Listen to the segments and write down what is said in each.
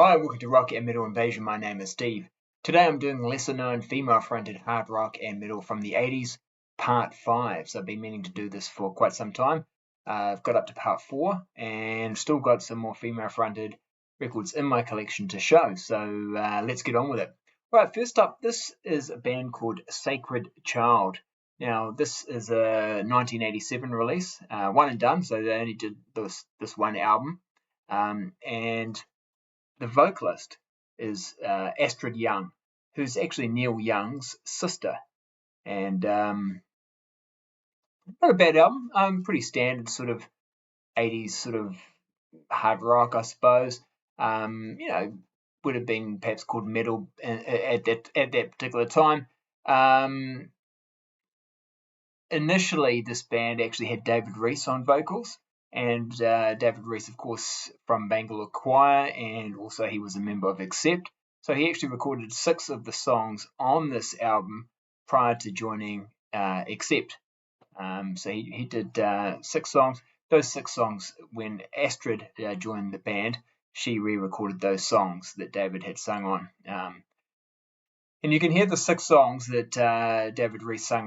Hi, welcome to Rock and Metal Invasion. My name is Steve. Today I'm doing lesser known female fronted hard rock and metal from the 80s, part 5. So I've been meaning to do this for quite some time. I've got up to part 4 and still got some more female fronted records in my collection to show. So let's get on with it. Right, first up, this is a band called Sacred Child. Now, this is a 1987 release, one and done, so they only did this one album. And the vocalist is Astrid Young, who's actually Neil Young's sister. And not a bad album. Pretty standard sort of 80s sort of hard rock, I suppose. Would have been perhaps called metal at that particular time. Initially, this band actually had David Rees on vocals. And David Rees, of course, from Bangalore Choir, and also he was a member of Accept. So he actually recorded 6 of the songs on this album prior to joining Accept. So he did 6 songs. Those 6 songs, when Astrid joined the band, she re-recorded those songs that David had sung on. And you can hear the 6 songs that David Rees sung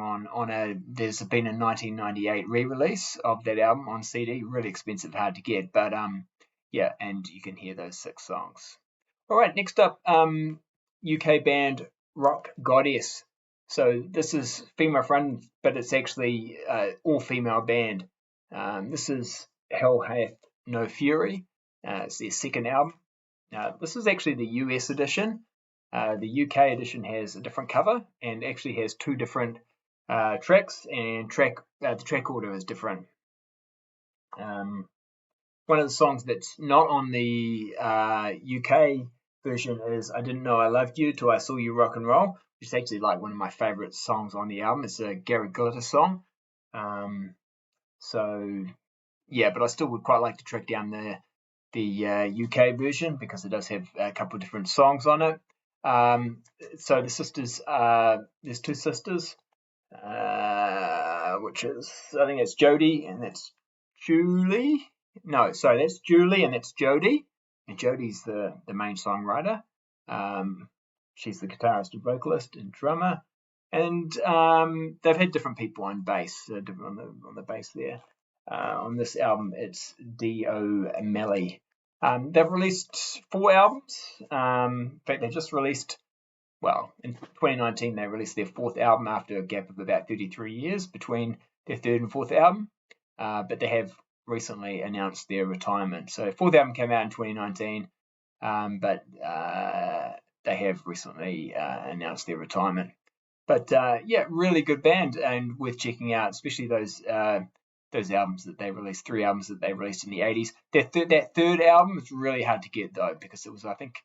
there's been a 1998 re-release of that album on CD, really expensive, hard to get, but yeah, and you can hear those 6 songs. All right, next up, UK band Rock Goddess. So this is female front, but it's actually all female band. This is Hell Hath No Fury. It's their second album. This is actually the US edition. The UK edition has a different cover and actually has 2 different tracks, and the track order is different. One of the songs that's not on the UK version is I Didn't Know I Loved You Till I Saw You Rock and Roll, which is actually like one of my favorite songs on the album. It's a Gary Glitter song. So yeah, but I still would quite like to track down the UK version because it does have a couple of different songs on it. So the sisters, there's 2 sisters, which is, I think it's Jodie and that's Julie. No, sorry, that's Julie and that's Jodie. And Jodie's the main songwriter. She's the guitarist and vocalist and drummer. And they've had different people on bass, on the bass there. On this album, it's D.O. Melly. They've released 4 albums. In fact, they just released, in 2019, they released their 4th album after a gap of about 33 years between their 3rd and 4th album. But they have recently announced their retirement. So 4th album came out in 2019, but they have recently announced their retirement. But yeah, really good band and worth checking out, especially those albums that they released, 3 albums that they released in the 80s. That 3rd album is really hard to get, though, because it was, I think,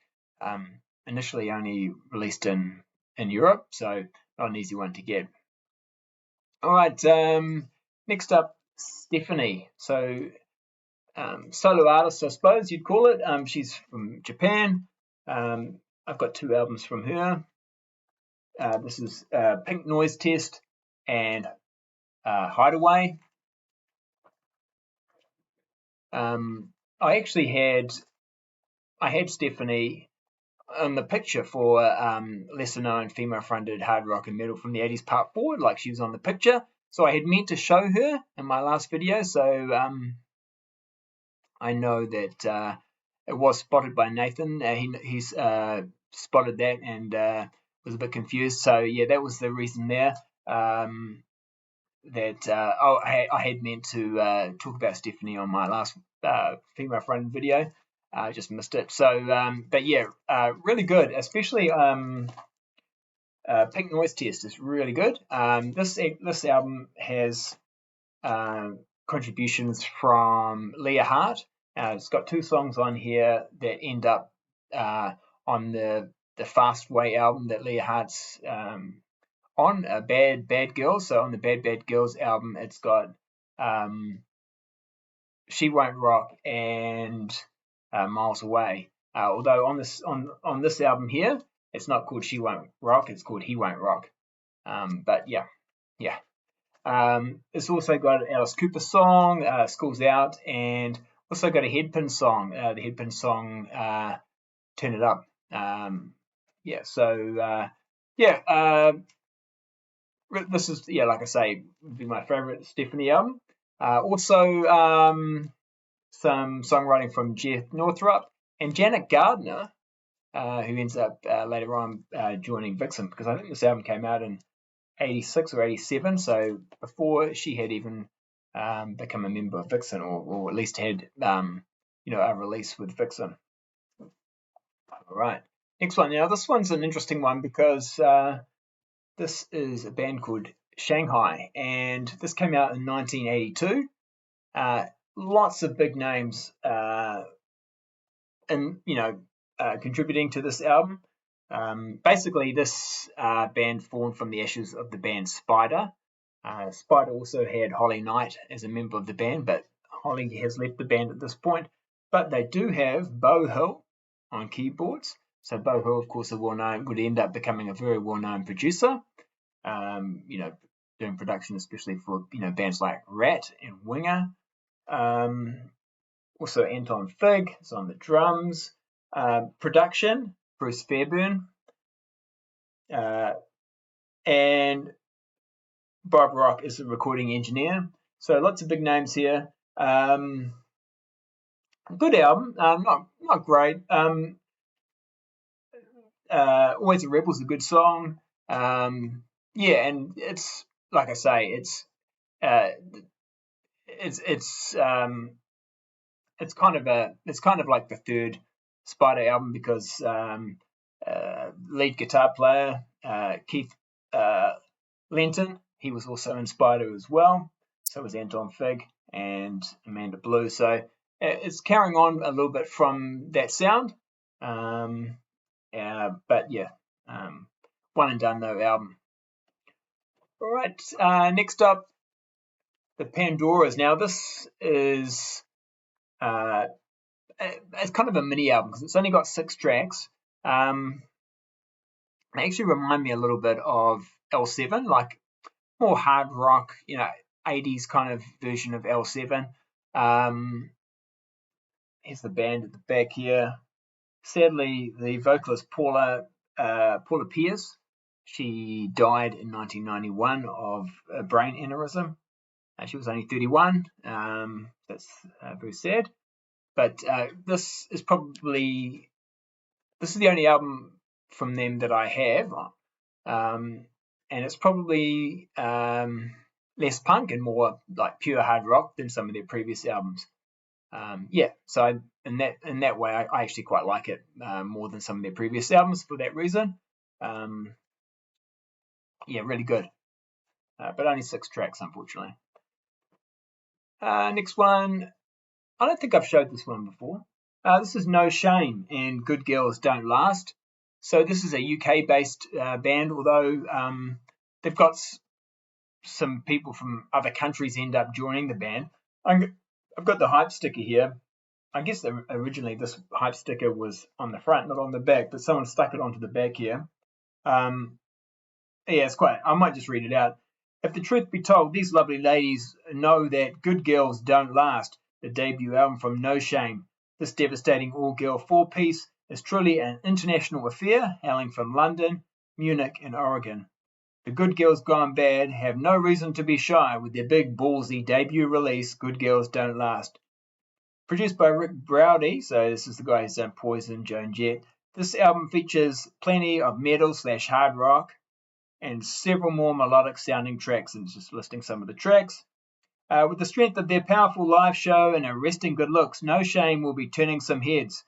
initially only released in Europe, so not an easy one to get. All right, next up, Stephanie. So solo artist, I suppose you'd call it. She's from Japan. I've got 2 albums from her. This is Pink Noise Test and Hideaway. I had Stephanie on the picture for lesser known female fronted hard rock and metal from the 80s part 4, like she was on the picture. So I had meant to show her in my last video. So I know that it was spotted by Nathan. He's spotted that and was a bit confused. So yeah, that was the reason there. I had meant to talk about Stephanie on my last female fronted video. I just missed it. So, but yeah, really good, especially Pink Noise Test is really good. This album has contributions from Leah Hart. It's got 2 songs on here that end up on the Fast Way album that Leah Hart's on, Bad Girls. So on the Bad Girls album, it's got She Won't Rock and Miles Away. Although on this album here, it's not called She Won't Rock, it's called He Won't Rock. But yeah. It's also got an Alice Cooper song, School's Out, and also got a Headpin song. The Headpin song turn it up. This is, like I say, would be my favorite Stephanie album. Also, some songwriting from Jeff Northrup and Janet Gardner, who ends up later on joining Vixen, because I think this album came out in 86 or 87, so before she had even become a member of Vixen, or at least had a release with Vixen. All right, next one. Now this one's an interesting one because this is a band called Shanghai, and this came out in 1982. Lots of big names, contributing to this album. Basically, this band formed from the ashes of the band Spider. Spider also had Holly Knight as a member of the band, but Holly has left the band at this point. But they do have Beau Hill on keyboards. So Beau Hill, of course, would end up becoming a very well-known producer. Doing production especially for bands like Rat and Winger. Also Anton Fig is on the drums. Production, Bruce Fairburn. And Bob Rock is the recording engineer. So lots of big names here. Good album, not great. Always a Rebel's a good song. And it's like I say, it's kind of like the third Spider album, because lead guitar player Keith Linton, he was also in Spider as well. So was Anton Fig and Amanda Blue. So it's carrying on a little bit from that sound. One and done though album. All right, next up, the Pandoras. Now this is it's kind of a mini album because it's only got 6 tracks. They actually remind me a little bit of L7, like more hard rock, 80s kind of version of L7. Here's the band at the back here. Sadly, the vocalist Paula Pierce, she died in 1991 of a brain aneurysm. She was only 31. That's very sad. But this is the only album from them that I have, and it's probably less punk and more like pure hard rock than some of their previous albums. So in that way, I actually quite like it more than some of their previous albums for that reason. Really good, but only 6 tracks, unfortunately. Next one, I don't think I've showed this one before. This is No Shame and Good Girls Don't Last. So this is a UK-based band, although they've got some people from other countries end up joining the band. I've got the hype sticker here. I guess originally this hype sticker was on the front, not on the back, but someone stuck it onto the back here. It's quite. I might just read it out. If the truth be told, these lovely ladies know that Good Girls Don't Last, the debut album from No Shame. This devastating all-girl 4-piece is truly an international affair, hailing from London, Munich, and Oregon. The Good Girls Gone Bad have no reason to be shy with their big ballsy debut release, Good Girls Don't Last. Produced by Rick Browdy, so this is the guy who's done Poison, Joan Jett. This album features plenty of metal/hard rock and several more melodic sounding tracks, and just listing some of the tracks. With the strength of their powerful live show and arresting good looks, No Shame will be turning some heads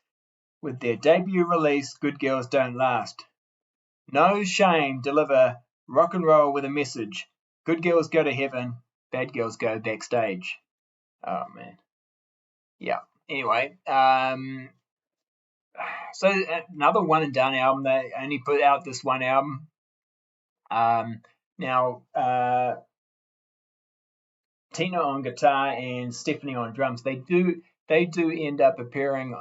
with their debut release, Good Girls Don't Last. No Shame deliver rock and roll with a message. Good girls go to heaven, bad girls go backstage. Oh, man. Yeah, anyway. So another one and done album. They only put out this one album. Now, Tina on guitar and Stephanie on drums. They do end up appearing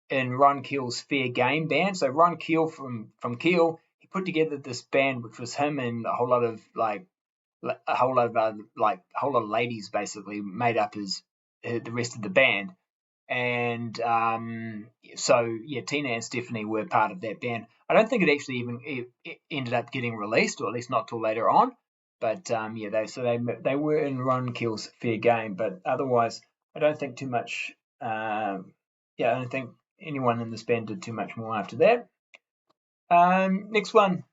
in Ron Keel's Fair Game band. So Ron Keel from Keel, he put together this band which was him and a whole lot of ladies basically made up the rest of the band. And so yeah, Tina and Stephanie were part of that band. I don't think it actually even it ended up getting released, or at least not till later on. But yeah, they were in Ron Keel's Fair Game, but otherwise, I don't think too much. Yeah, I don't think anyone in this band did too much more after that. Next one,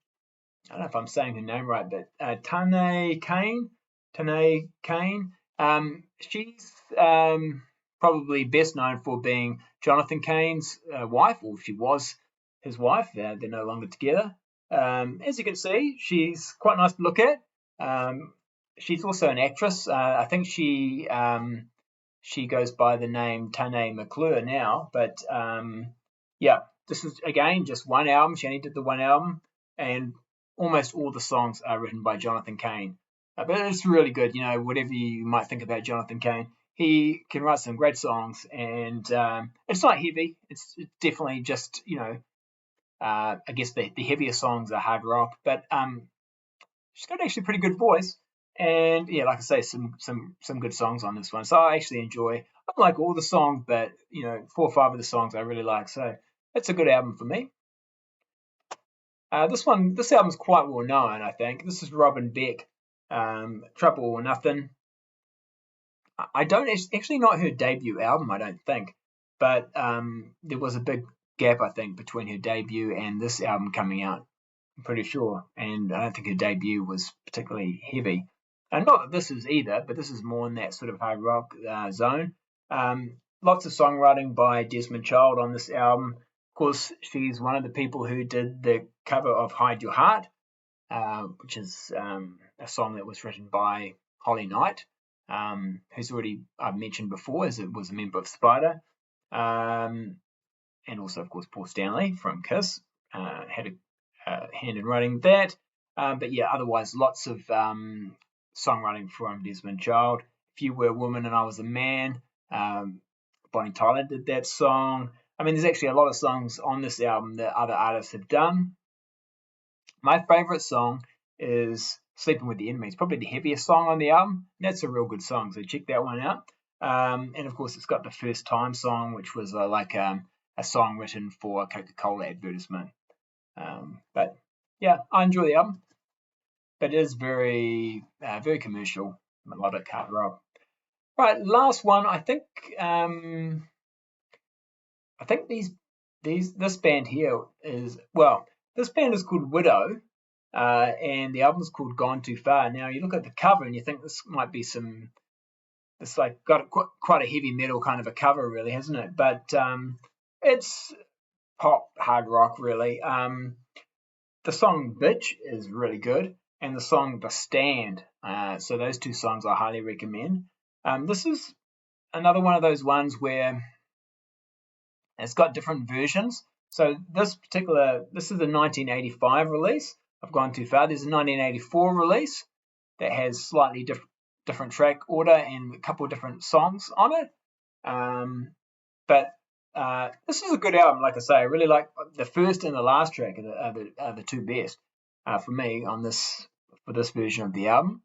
I don't know if I'm saying her name right, but Tani Kane. Tani Kane. She's probably best known for being Jonathan Kane's wife, or she was his wife. They're no longer together. As you can see, she's quite nice to look at. She's also an actress. I think she goes by the name Tane McClure now, but yeah, this is again just one album. She only did the one album, and almost all the songs are written by Jonathan Kane. But it's really good. You know, whatever you might think about Jonathan Kane, he can write some great songs, and it's not heavy. It's definitely just I guess the heavier songs are hard rock, but she's got actually a pretty good voice, and yeah, like I say, some good songs on this one. So I actually enjoy. I don't like all the songs, but 4 or 5 of the songs I really like. So it's a good album for me. This album's quite well known, I think. This is Robin Beck, Trouble or Nothing. I don't actually not her debut album, I don't think, but there was a big gap, I think, between her debut and this album coming out. I'm pretty sure, and I don't think her debut was particularly heavy. And not that this is either, but this is more in that sort of hard rock zone. Lots of songwriting by Desmond Child on this album. Of course, she's one of the people who did the cover of Hide Your Heart, which is a song that was written by Holly Knight, who's already I've mentioned before, as it was a member of Spider, and also, of course, Paul Stanley from Kiss had a hand in writing that. But yeah, otherwise, lots of songwriting from Desmond Child. If You Were a Woman and I Was a Man, Bonnie Tyler did that song. I mean, there's actually a lot of songs on this album that other artists have done. My favourite song is Sleeping with the Enemy. It's probably the heaviest song on the album. That's a real good song, so check that one out. And of course, it's got the First Time song, which was like a song written for a Coca-Cola advertisement. But yeah, I enjoy the album. But it is very, very commercial, melodic hard rock. Right, last one. I think this band here is this band is called Widow, and the album's called Gone Too Far. Now you look at the cover and you think this might be it's like got quite a heavy metal kind of a cover, really, hasn't it? But it's pop hard rock, really. The song Bitch is really good, and the song The Stand. So those 2 songs I highly recommend. This is another one of those ones where it's got different versions. So this is a 1985 release. I've gone too far. There's a 1984 release that has slightly different track order and a couple of different songs on it. But this is a good album. Like I say, I really like the first and the last track are the 2 best for me for this version of the album.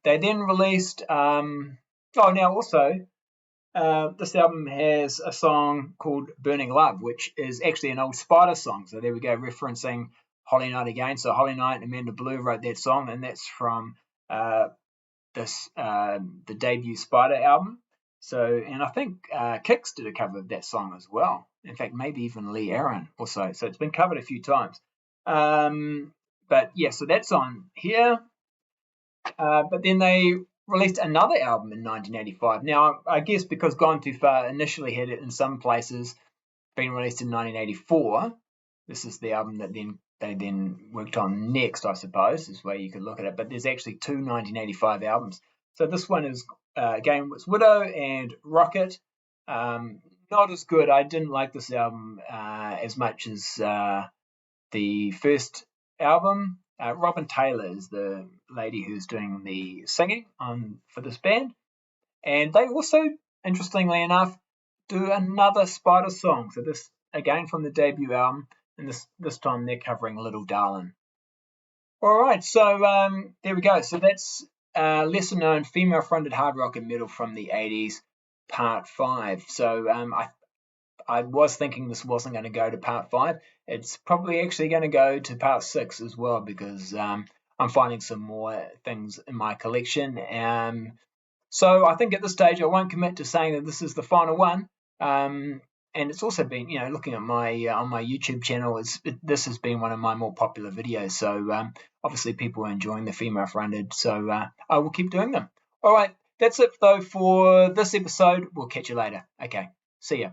They then released. Now also this album has a song called Burning Love, which is actually an old Spider song. So there we go, referencing Holly Knight again. So Holly Knight and Amanda Blue wrote that song, and that's from the debut Spider album. So, and I think Kix did a cover of that song as well. In fact, maybe even Lee Aaron also. So it's been covered a few times. But yeah, so that's on here. But then they released another album in 1985. Now, I guess because Gone Too Far initially had it in some places been released in 1984, this is the album that they then worked on next, I suppose, is the way you could look at it. But there's actually 2 1985 albums. So this one is, again, was Widow and Rocket. Not as good. I didn't like this album as much as the first album. Robin Taylor is the lady who's doing the singing for this band. And they also, interestingly enough, do another Spider song. So this, again, from the debut album, and this time they're covering Little Darling. All right, so there we go. So that's lesser known female-fronted hard rock and metal from the 80s. part 5. So I was thinking this wasn't going to go to part 5. It's probably actually going to go to part 6 as well, because I'm finding some more things in my collection. So I think at this stage I won't commit to saying that this is the final one. And it's also been, looking at my on my YouTube channel, this has been one of my more popular videos. So obviously people are enjoying the female fronted. So I will keep doing them. All right, that's it though for this episode. We'll catch you later. Okay, see ya.